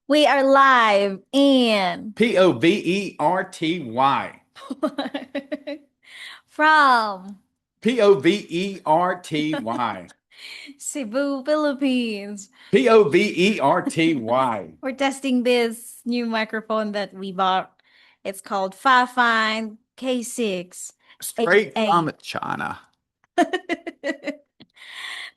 We are live in Poverty. from Poverty. Cebu, Philippines. Poverty. We're testing this new microphone that we bought. It's called Fifine K6 Straight from 8A. China.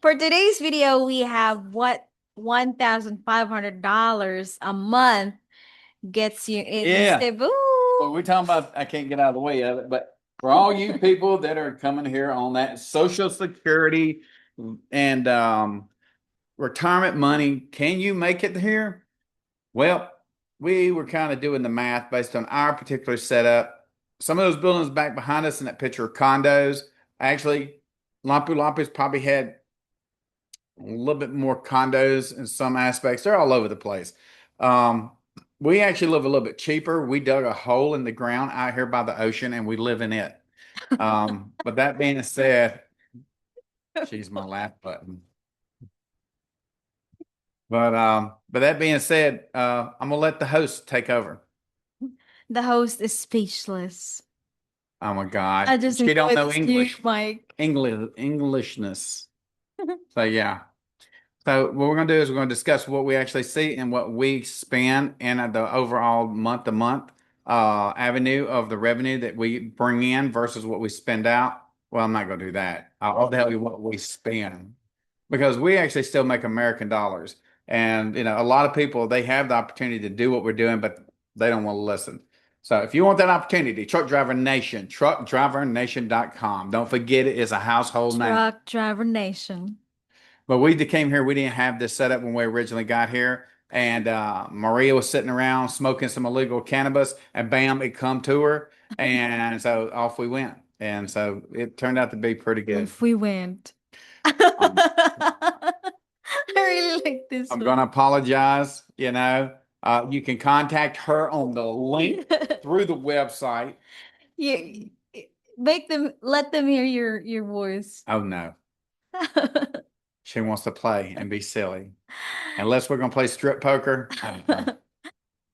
For today's video, we have what $1,500 a month gets you in Yeah. Cebu. Well, we're talking about, I can't get out of the way of it, but for all you people that are coming here on that Social Security and retirement money, can you make it here? Well, we were kind of doing the math based on our particular setup. Some of those buildings back behind us in that picture are condos. Actually, Lampu Lampu's probably had a little bit more condos in some aspects. They're all over the place. Um, we actually live a little bit cheaper. We dug a hole in the ground out here by the ocean and we live in it. But that being said, she's my laugh button. But that being said, I'm gonna let the host take over. The host is speechless. Oh my God. I just She don't enjoy know this new English. mic. Englishness. So yeah. So what we're gonna do is we're gonna discuss what we actually see and what we spend in the overall month to month avenue of the revenue that we bring in versus what we spend out. Well, I'm not gonna do that. I'll tell you what we spend because we actually still make American dollars. And a lot of people they have the opportunity to do what we're doing, but they don't want to listen. So if you want that opportunity, Truck Driver Nation, truckdrivernation.com. Don't forget it is a household name. Truck Driver Nation. But we came here, we didn't have this set up when we originally got here. And Maria was sitting around smoking some illegal cannabis, and bam, it come to her. And so off we went. And so it turned out to be pretty good. If we went. Um, I really like this I'm one. going to apologize. You can contact her on the link through the website. You make them let them hear your voice. Oh, no. She wants to play and be silly. Unless we're going to play strip poker. I don't know.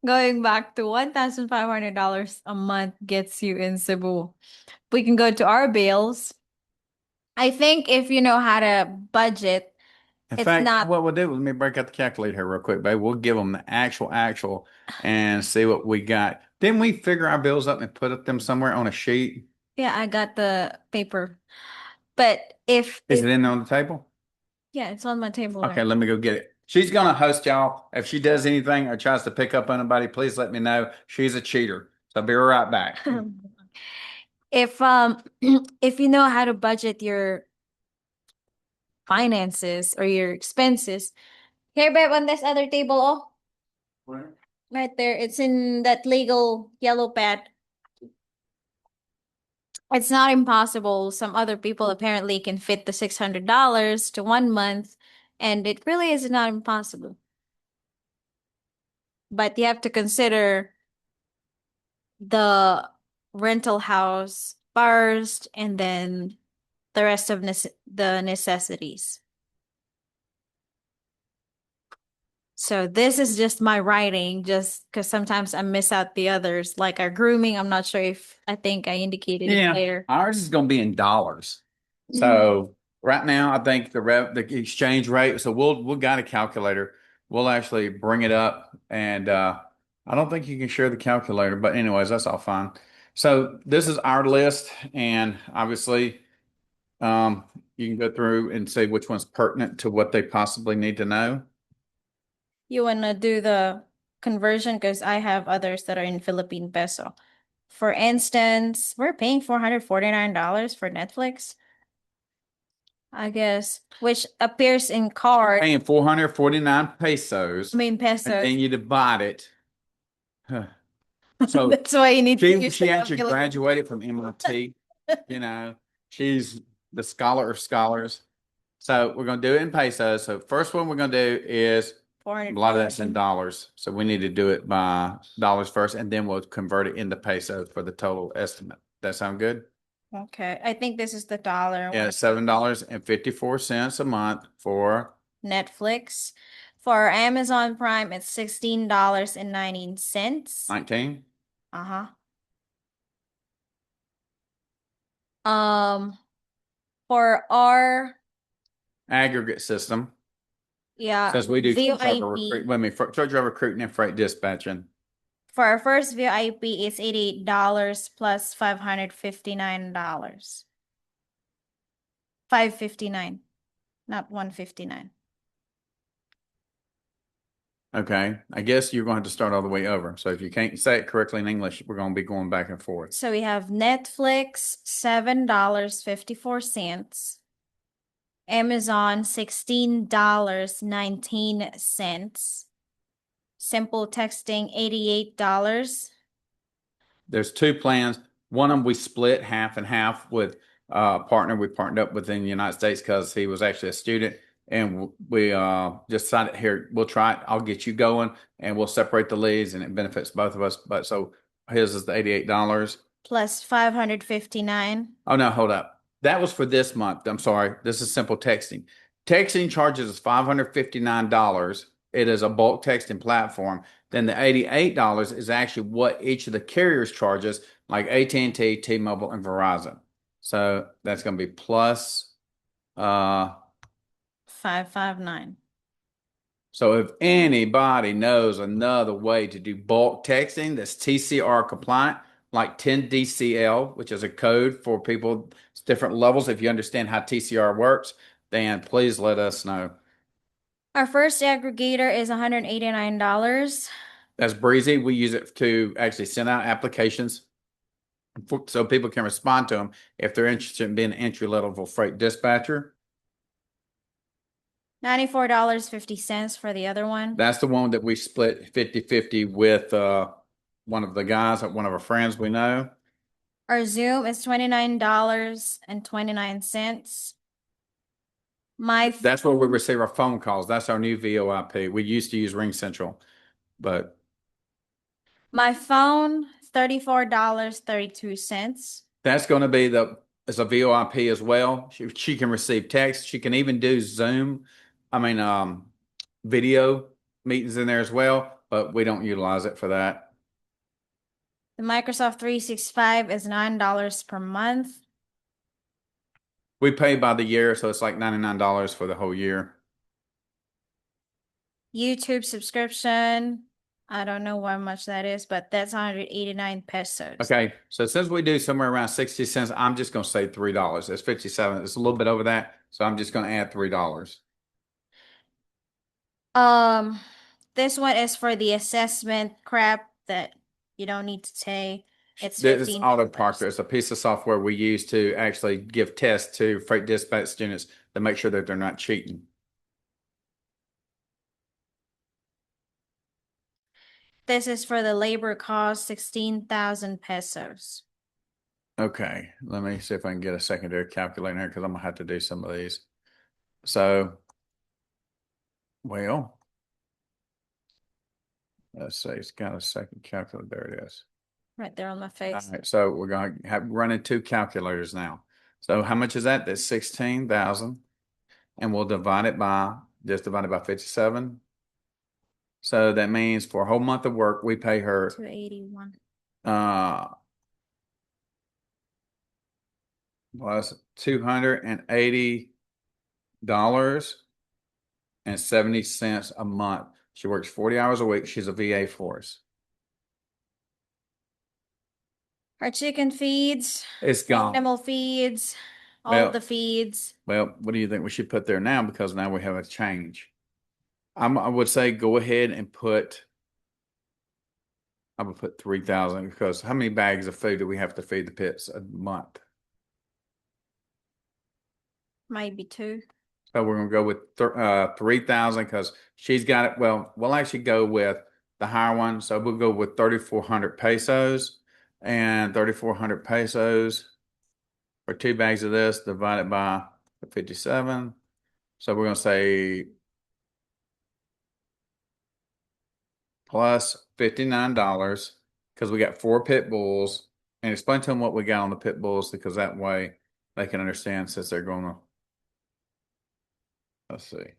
Going back to $1,500 a month gets you in Cebu. We can go to our bills. I think if you know how to budget, In it's fact, not. what we'll do, let me break out the calculator here real quick, babe. We'll give them the actual and see what we got. Didn't we figure our bills up and put them somewhere on a sheet? Yeah, I got the paper. But Is if it in on the table? yeah, it's on my table Okay, right. let me go get it. She's gonna host y'all. If she does anything or tries to pick up on anybody, please let me know. She's a cheater. So I'll be right back. If if you know how to budget your finances or your expenses, here babe on this other table, oh, Where? right there. It's in that legal yellow pad. It's not impossible. Some other people apparently can fit the $600 to 1 month, and it really is not impossible. But you have to consider the rental house first and then the rest of the necessities. So this is just my writing, just because sometimes I miss out the others, like our grooming. I'm not sure if I think I indicated it Yeah, there. ours is gonna be in dollars. Mhm. So right now, I think the exchange rate. So we'll got a calculator. We'll actually bring it up, and I don't think you can share the calculator. But anyways, that's all fine. So this is our list, and obviously, you can go through and see which one's pertinent to what they possibly need to know. You want to do the conversion because I have others that are in Philippine peso. For instance, we're paying $449 for Netflix, I guess, which appears in card. Paying 449 I pesos, mean and pesos. then you divide it. So That's why you need to she use the she actually calculator. graduated from MIT. You know, she's the scholar of scholars. So we're gonna do it in pesos. So first one we're gonna do is a lot of that's in 449. dollars. So we need to do it by dollars first, and then we'll convert it into pesos for the total estimate. That sound good? Okay, I think this is the dollar Yeah, one. $7.54 a month for Netflix, For Amazon Prime, it's $16.19. 19? Uh-huh. Um, for our, Aggregate system. yeah, Since we do truck driver recruit, VIP. wait a minute, truck driver recruiting and freight dispatching. For our first VIP, it's $88 plus $559. 559, not 159. Okay. I guess you're going to have to start all the way over. So if you can't say it correctly in English, we're going to be going back and forth. So we have Netflix, $7.54. Amazon, $16.19. Simple texting, $88. There's two plans. One of them we split half and half with a partner we partnered up with in the United States because he was actually a student. And we just decided here, we'll try it. I'll get you going and we'll separate the leads and it benefits both of us. But so his is the $88. Plus 559. Oh, no, hold up. That was for this month. I'm sorry. This is simple texting. Texting charges us $559. It is a bulk texting platform. Then the $88 is actually what each of the carriers charges, like AT&T, T-Mobile, and Verizon. So that's going to be plus. Uh, 559. so if anybody knows another way to do bulk texting that's TCR compliant, like 10 DCL, which is a code for people, different levels. If you understand how TCR works, then please let us know. Our first aggregator is $189. That's Breezy. We use it to actually send out applications so people can respond to them if they're interested in being an entry level freight dispatcher. $94.50 for the other one. That's the one that we split 50-50 with one of the guys, one of our friends we know. Our Zoom is $29.29. That's where we receive our phone calls. That's our new VoIP. We used to use Ring Central, but My phone, $34.32. that's going to be as a VoIP as well. She can receive text. She can even do Zoom. I mean, video meetings in there as well, but we don't utilize it for that. The Microsoft 365 is $9 per month. We pay by the year, so it's like $99 for the whole year. YouTube subscription, I don't know how much that is, but that's 189 pesos. Okay, so since we do somewhere around 60 cents, I'm just going to say $3. It's 57. It's a little bit over that, so I'm just going to add $3. Um, this one is for the assessment crap that you don't need to take. It's This is Auto $15. Proctor. It's a piece of software we use to actually give tests to freight dispatch students to make sure that they're not cheating. This is for the labor cost, 16,000 pesos. Okay, let me see if I can get a secondary calculator here because I'm gonna have to do some of these. So, well, let's see. It's got a second calculator. There it is. Right there on my All face. right, so we're gonna have running two calculators now. So how much is that? That's 16,000, and we'll divide it by 57. So that means for a whole month of work, we pay her 281. uh was $280.70 a month. She works 40 hours a week. She's a VA for us. Our chicken feeds, It's gone. animal feeds, all Well, the feeds. well, what do you think we should put there now? Because now we have a change. I would say go ahead and I would put 3,000 because how many bags of food do we have to feed the pits a month? Might be two. So we're gonna go with 3,000 because she's got it. Well, we'll actually go with the higher one. So we'll go with 3,400 pesos, and 3,400 pesos for two bags of this divided by 57. So we're gonna say plus $59 because we got four pit bulls, and explain to them what we got on the pit bulls because that way they can understand since they're gonna. Let's see.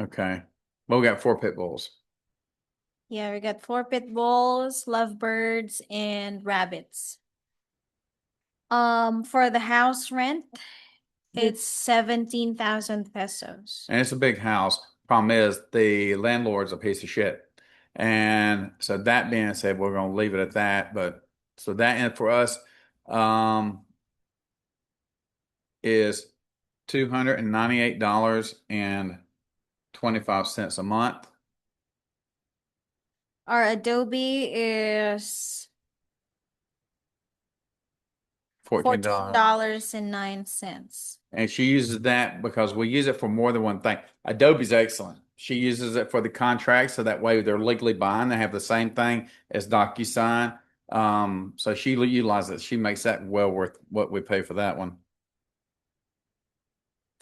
Okay. Well, we got 4 pit bulls. Yeah, we got 4 pit bulls, lovebirds, and rabbits. For the house rent, it's 17,000 pesos. And it's a big house. Problem is, the landlord's a piece of shit. And so that being said, we're going to leave it at that. But so that end for us um, is $298.25 a month. Our Adobe is $14. $14.09. And she uses that because we use it for more than one thing. Adobe's excellent. She uses it for the contract, so that way they're legally binding. They have the same thing as DocuSign. So she utilizes it. She makes that well worth what we pay for that one.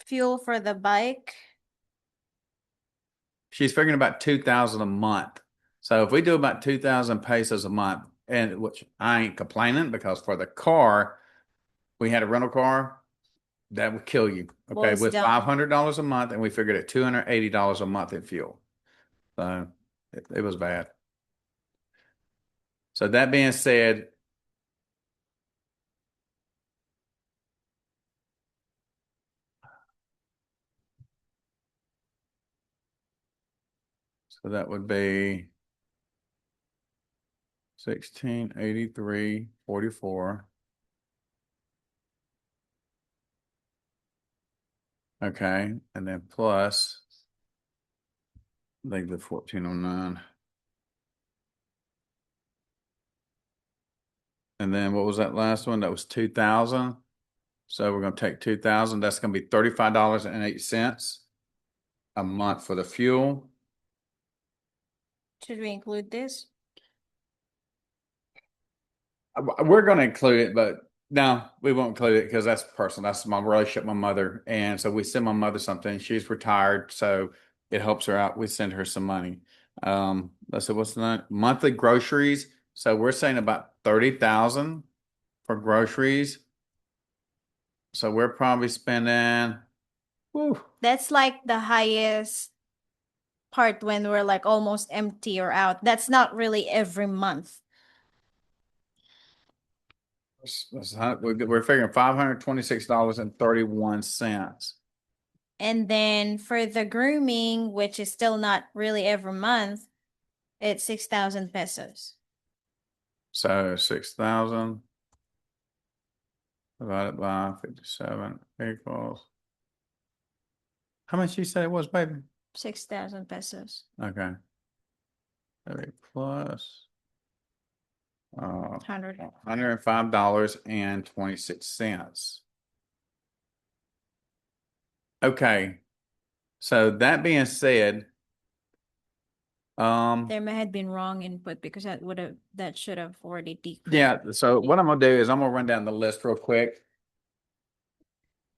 Fuel for the bike. She's figuring about 2,000 a month. So if we do about 2,000 pesos a month, and which I ain't complaining because for the car, we had a rental car that would kill you. Well, Okay, it's with done. $500 a month, and we figured at $280 a month in fuel. So it was bad. So that being said, so that would be 1683.44. Okay, and then plus leave the 1409. And then what was that last one? That was 2,000. So we're going to take 2,000. That's going to be $35.08 a month for the fuel. Should we include this? We're going to include it, but no, we won't include it because that's personal. That's my relationship with my mother. And so we send my mother something. She's retired, so it helps her out. We send her some money. Let's see, what's the monthly groceries? So we're saying about 30,000 for groceries. So we're probably spending, whew, That's like the highest part when we're like almost empty or out. That's not really every month. we're figuring $526.31. And then for the grooming, which is still not really every month, it's 6,000 pesos. So 6,000 divided by 57 equals. How much you say it was, baby? 6,000 pesos. Okay. Okay, plus 100. $105.26. Okay. So that being said, There may have been wrong input because that should have already decreased. yeah, so what I'm gonna do is I'm gonna run down the list real quick.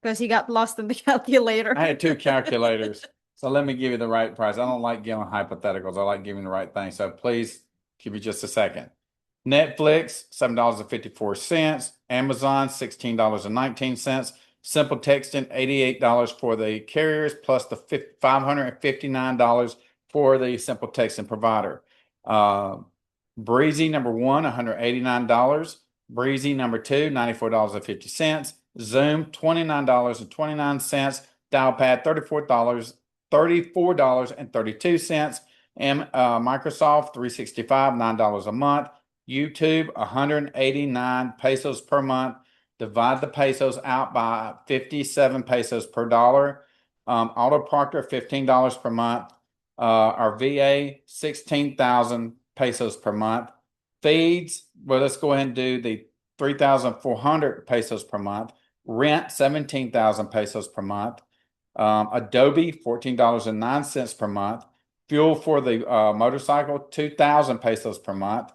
Because he got lost in the calculator. I had 2 calculators. So let me give you the right price. I don't like giving hypotheticals. I like giving the right thing. So please give me just a second. Netflix, $7.54. Amazon, $16.19. Simple Texting, $88 for the carriers, plus the $559 for the Simple Texting provider. Uh, Breezy number one, $189. Breezy number two, $94.50. Zoom, $29.29. Dialpad, $34.32. And Microsoft, 365, $9 a month. YouTube, 189 pesos per month. Divide the pesos out by 57 pesos per dollar. Auto Proctor, $15 per month. Our VA, 16,000 pesos per month. Feeds, well, let's go ahead and do the 3,400 pesos per month. Rent, 17,000 pesos per month. Adobe, $14.09 per month. Fuel for the motorcycle, 2,000 pesos per month.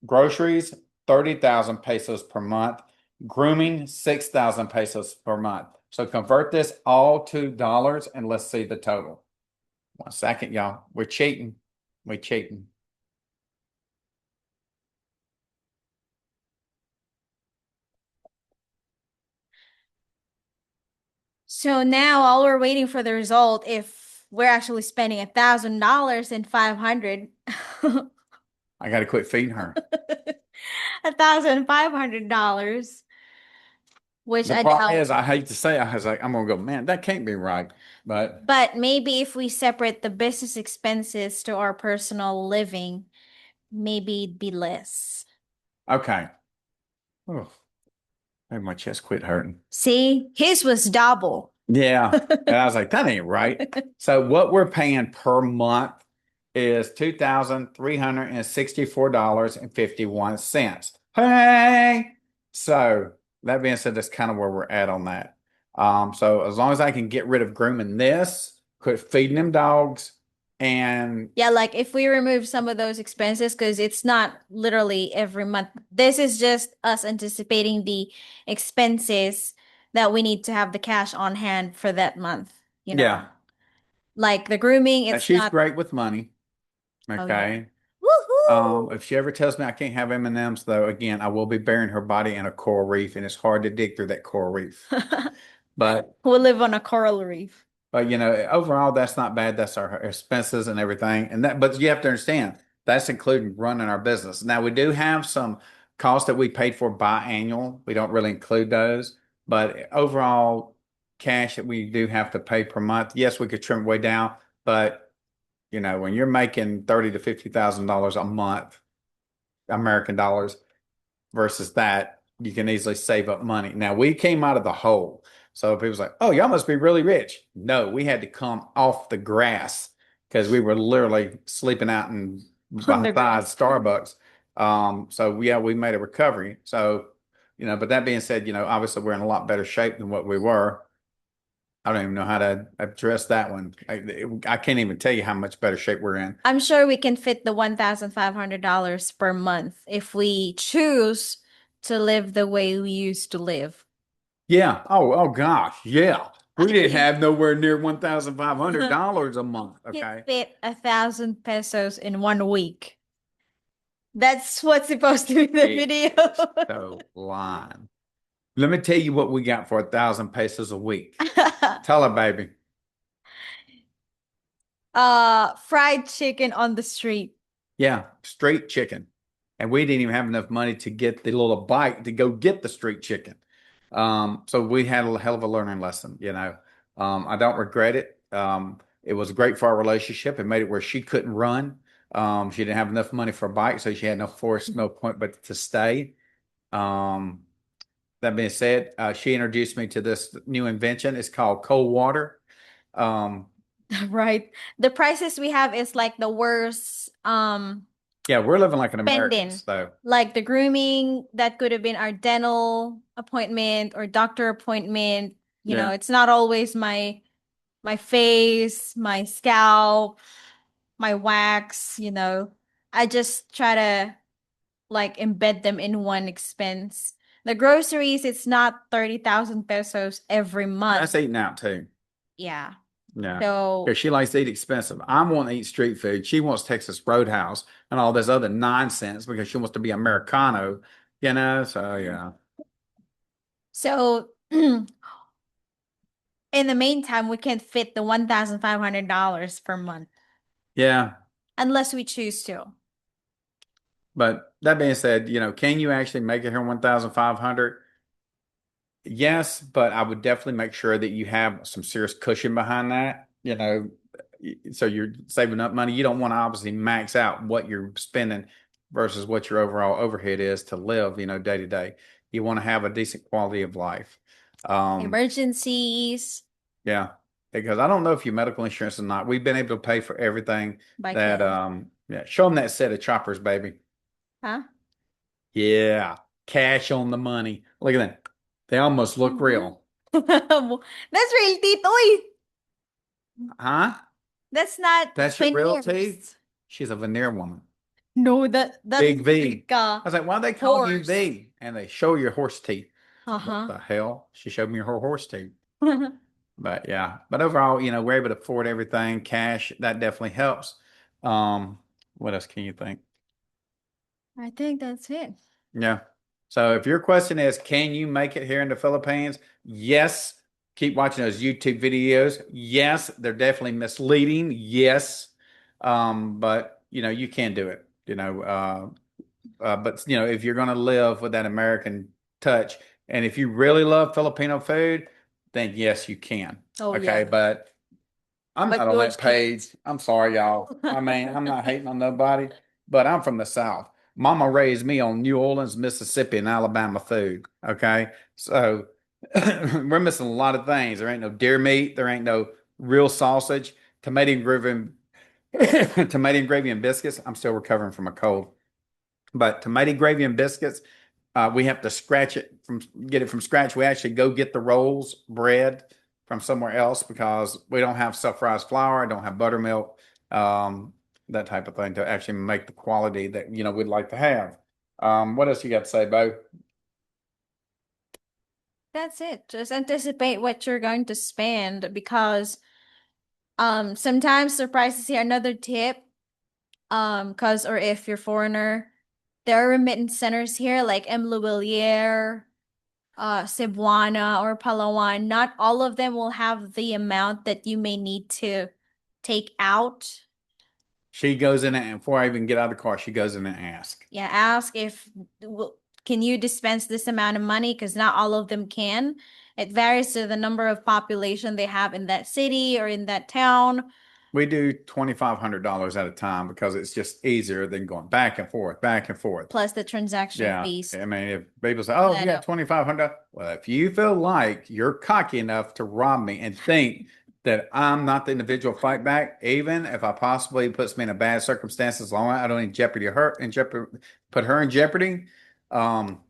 Groceries, 30,000 pesos per month. Grooming, 6,000 pesos per month. So convert this all to dollars and let's see the total. 1 second, y'all. We're cheating. We're cheating. So now all we're waiting for the result if we're actually spending $1,000 and 500 I got to quit feeding her. $1,500, which The I problem doubt. is, I hate to say, I was like, I'm gonna go, man, that can't be right. But But maybe if we separate the business expenses to our personal living, maybe it'd be less. okay, oh, maybe my chest quit hurting. See, his was double. Yeah. And I was like, that ain't right. So what we're paying per month is $2,364.51. Hey. So that being said, that's kind of where we're at on that. So as long as I can get rid of grooming this, quit feeding them dogs, and Yeah, like if we remove some of those expenses, because it's not literally every month. This is just us anticipating the expenses that we need to have the cash on hand for that month, you know. yeah, Like the grooming, and it's she's not, great with money. oh yeah. Okay. Woohoo! If she ever tells me I can't have M&Ms, though, again, I will be burying her body in a coral reef, and it's hard to dig through that coral reef. But, We live on a coral reef. overall, that's not bad. That's our expenses and everything. But you have to understand, that's including running our business. Now, we do have some costs that we paid for biannual. We don't really include those, but overall, cash that we do have to pay per month, yes, we could trim it way down, but when you're making 30 to $50,000 a month, American dollars, versus that, you can easily save up money. Now, we came out of the hole. So people's like, oh, y'all must be really rich. No, we had to come off the grass because we were literally sleeping out in On the beside grass. Starbucks. So yeah, we made a recovery. So, but that being said, obviously we're in a lot better shape than what we were. I don't even know how to address that one. I can't even tell you how much better shape we're in. I'm sure we can fit the $1,500 per month if we choose to live the way we used to live. Yeah. Oh gosh. Yeah. I We didn't can have nowhere near $1,500 a month. can Okay. fit 1,000 pesos in 1 week. That's what's supposed to be the It video. is so lying. Let me tell you what we got for 1,000 pesos a week. Tell her, baby. Fried chicken on the street. Yeah, street chicken. And we didn't even have enough money to get the little bike to go get the street chicken. So we had a hell of a learning lesson. I don't regret it. It was great for our relationship. It made it where she couldn't run. She didn't have enough money for a bike, so she had no point but to stay. Um, that being said, she introduced me to this new invention. It's called cold water. Um, Right. The prices we have is like the worst yeah, we're living like an American, spending. so Like the grooming, that could have been our dental appointment or doctor appointment. yeah. It's not always my face, my scalp, my wax. I just try to like embed them in one expense. The groceries, it's not 30,000 pesos every month. That's eating out too. Yeah. Yeah. Because So, she likes to eat expensive. I want to eat street food. She wants Texas Roadhouse and all this other nonsense because she wants to be Americano. So yeah. so in the meantime, we can fit the $1,500 per month Yeah. unless we choose to. But that being said, can you actually make it here 1,500? Yes, but I would definitely make sure that you have some serious cushion behind that. So you're saving up money. You don't want to obviously max out what you're spending versus what your overall overhead is to live, day to day. You want to have a decent quality of life. Um, Emergencies yeah, because I don't know if you medical insurance or not. We've been able to pay for everything by that, cash. yeah, show them that set of choppers, baby. Huh? Yeah, cash on the money. Look at that. They almost look Mhm. real. That's real teeth. Uy, Huh? that's not That's your real teeth? veneers. She's a veneer woman. No, that's Big V. like a I was like, why they call you horse. V? And they show your horse teeth. What Uh-huh. the hell? She showed me her horse teeth. But yeah, but overall, we're able to afford everything. Cash, that definitely helps. Um, what else can you think? I think that's it. Yeah. So if your question is, can you make it here in the Philippines? Yes. keep watching those YouTube videos. Yes, they're definitely misleading. Yes, but you can do it. But if you're going to live with that American touch, and if you really love Filipino food, then yes, you can. Oh Okay, yeah. but I'm But not on that George can't. page. I'm sorry, y'all. I mean, I'm not hating on nobody, but I'm from the South. Mama raised me on New Orleans, Mississippi, and Alabama food. Okay. So we're missing a lot of things. There ain't no deer meat. There ain't no real sausage, tomato and gravy, tomato and gravy and biscuits. I'm still recovering from a cold, but tomato gravy and biscuits, we have to get it from scratch. We actually go get the rolls bread from somewhere else because we don't have self-raised flour, don't have buttermilk, um, that type of thing to actually make the quality that we'd like to have. What else you got to say, Bo? That's it. Just anticipate what you're going to spend because sometimes surprises here. Another tip, cause or if you're foreigner, there are remittance centers here like Mluwilier, Cebuana or Palawan. Not all of them will have the amount that you may need to take out. She goes in and before I even get out of the car, she goes in and asks. Yeah, ask if can you dispense this amount of money because not all of them can. It varies to the number of population they have in that city or in that town, We do $2,500 at a time because it's just easier than going back and forth, back and forth. plus the transaction Yeah. fees. I mean, if people say, oh, you That got up. 2,500. Well, if you feel like you're cocky enough to rob me and think that I'm not the individual fight back, even if I possibly puts me in a bad circumstance, as long as I don't in jeopardy her in jeopardy, put her in jeopardy. Um,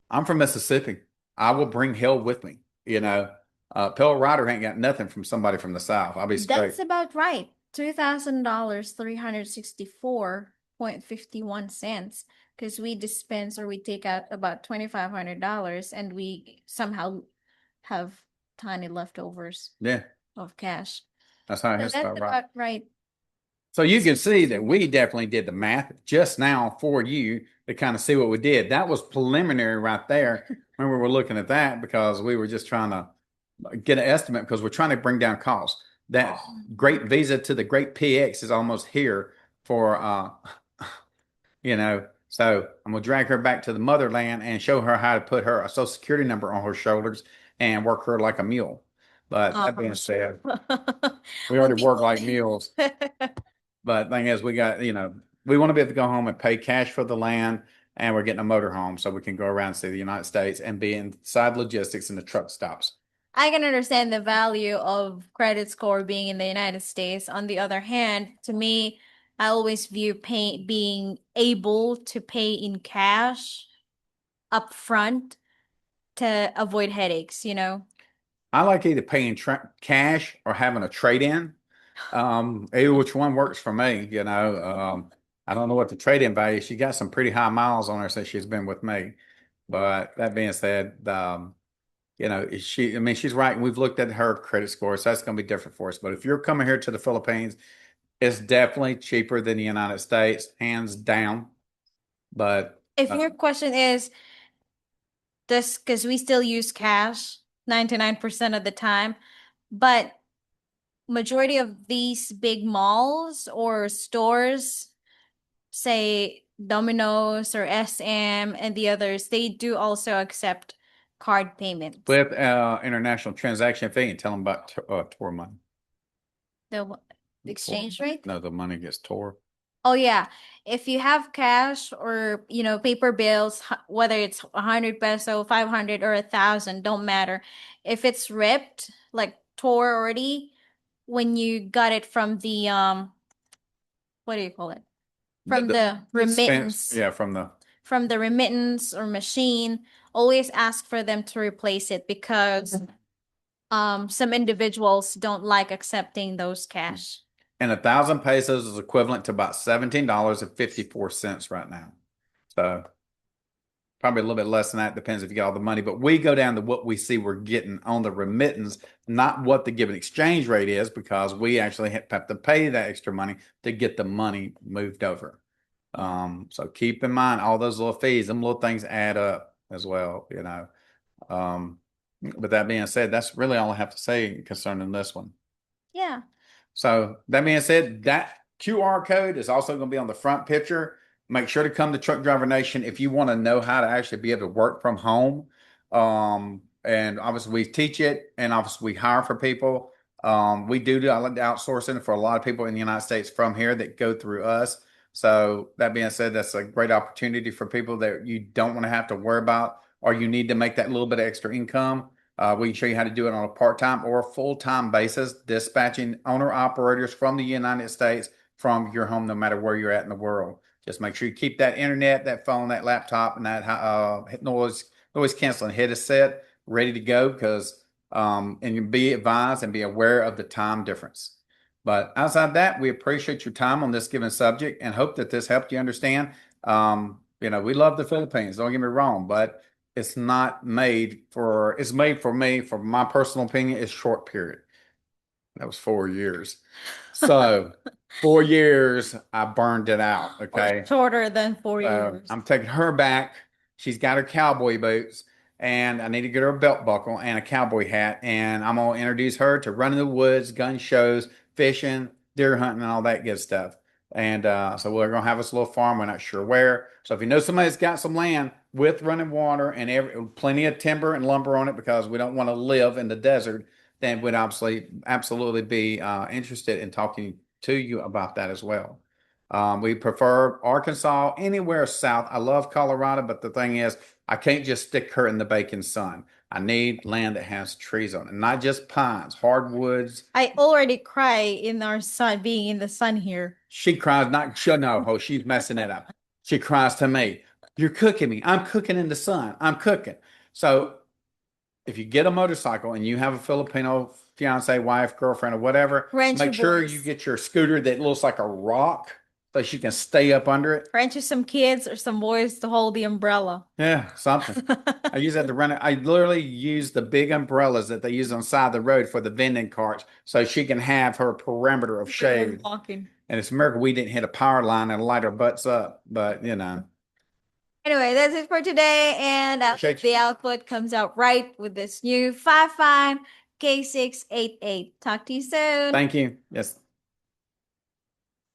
I'm from Mississippi. I will bring hell with me. Pell Rider ain't got nothing from somebody from the South. I'll be straight. That's about right. $2,000, 364.51 cents. Because we dispense or we take out about $2,500 and we somehow have tiny leftovers Yeah, of cash. that's how So it's that's about right. about right. So you can see that we definitely did the math just now for you to kind of see what we did. That was preliminary right there when we were looking at that because we were just trying to get an estimate because we're trying to bring down costs. That great visa to the great PX is almost here for so I'm gonna drag her back to the motherland and show her how to put her a social security number on her shoulders and work her like a mule. But that being said, we We'll already be work like mules. But thing is, we want to be able to go home and pay cash for the land, and we're getting a motor home so we can go around and see the United States and be inside logistics in the truck stops. I can understand the value of credit score being in the United States. On the other hand, to me, I always view being able to pay in cash upfront to avoid headaches. I like either paying cash or having a trade-in. Either which one works for me. I don't know what the trade-in value is. She got some pretty high miles on her since she's been with me. But that being said, I mean, she's right. We've looked at her credit score, so that's going to be different for us. But if you're coming here to the Philippines, it's definitely cheaper than the United States, hands down. But If your question is this, because we still use cash 99% of the time, but majority of these big malls or stores, say Domino's or SM and the others, they do also accept card payments. with international transaction fee, and tell them about tour money. The exchange rate? No, the money gets tore. Oh yeah. If you have cash or, paper bills, whether it's 100 peso, 500 or 1,000, don't matter. If it's ripped, like tore already, when you got it from the what do you call it? From the Expense, remittance, yeah, from the from the remittance or machine, always ask for them to replace it because some individuals don't like accepting those cash. and 1,000 pesos is equivalent to about $17.54 right now. So probably a little bit less than that. Depends if you get all the money. But we go down to what we see we're getting on the remittance, not what the given exchange rate is, because we actually have to pay that extra money to get the money moved over. So keep in mind all those little fees, them little things add up as well. Um, With that being said, that's really all I have to say concerning this one. Yeah. So that being said, that QR code is also going to be on the front picture. Make sure to come to Truck Driver Nation if you want to know how to actually be able to work from home. And obviously we teach it, and obviously we hire for people. We do I like the outsourcing for a lot of people in the United States from here that go through us. So that being said, that's a great opportunity for people that you don't want to have to worry about, or you need to make that little bit of extra income. We can show you how to do it on a part-time or full-time basis, dispatching owner-operators from the United States from your home, no matter where you're at in the world. Just make sure you keep that internet, that phone, that laptop, and that noise canceling headset ready to go because and you be advised and be aware of the time difference. But outside that, we appreciate your time on this given subject and hope that this helped you understand. We love the Philippines, don't get me wrong, but it's made for me, for my personal opinion, it's short period. That was 4 years. So 4 years, I burned it out. Or Okay. shorter than 4 years. I'm taking her back. She's got her cowboy boots, and I need to get her a belt buckle and a cowboy hat. And I'm gonna introduce her to running the woods, gun shows, fishing, deer hunting, and all that good stuff. And so we're gonna have us a little farm. We're not sure where. So if you know somebody that's got some land with running water and plenty of timber and lumber on it, because we don't want to live in the desert, then we'd absolutely be interested in talking to you about that as well. We prefer Arkansas, anywhere south. I love Colorado, but the thing is, I can't just stick her in the baking sun. I need land that has trees on it, not just pines, hardwoods. I already cry in our sun, being in the sun here. She cries, not, she, no, oh, she's messing it up. She cries to me, "You're cooking me. I'm cooking in the sun. I'm cooking." So if you get a motorcycle and you have a Filipino fiance, wife, girlfriend, or whatever, Rent your make sure you boys. get your scooter that looks like a rock so she can stay up under it. Rent you some kids or some boys to hold the umbrella. Yeah, something. I use that to run it. I literally use the big umbrellas that they use on the side of the road for the vending carts so she can have her perimeter of Really shade. walking. And it's a miracle we didn't hit a power line and light our butts up. But, Anyway, that's it for today. And I hope appreciate you. the output comes out right with this new 55 K688. Talk to you soon. Thank you. Yes.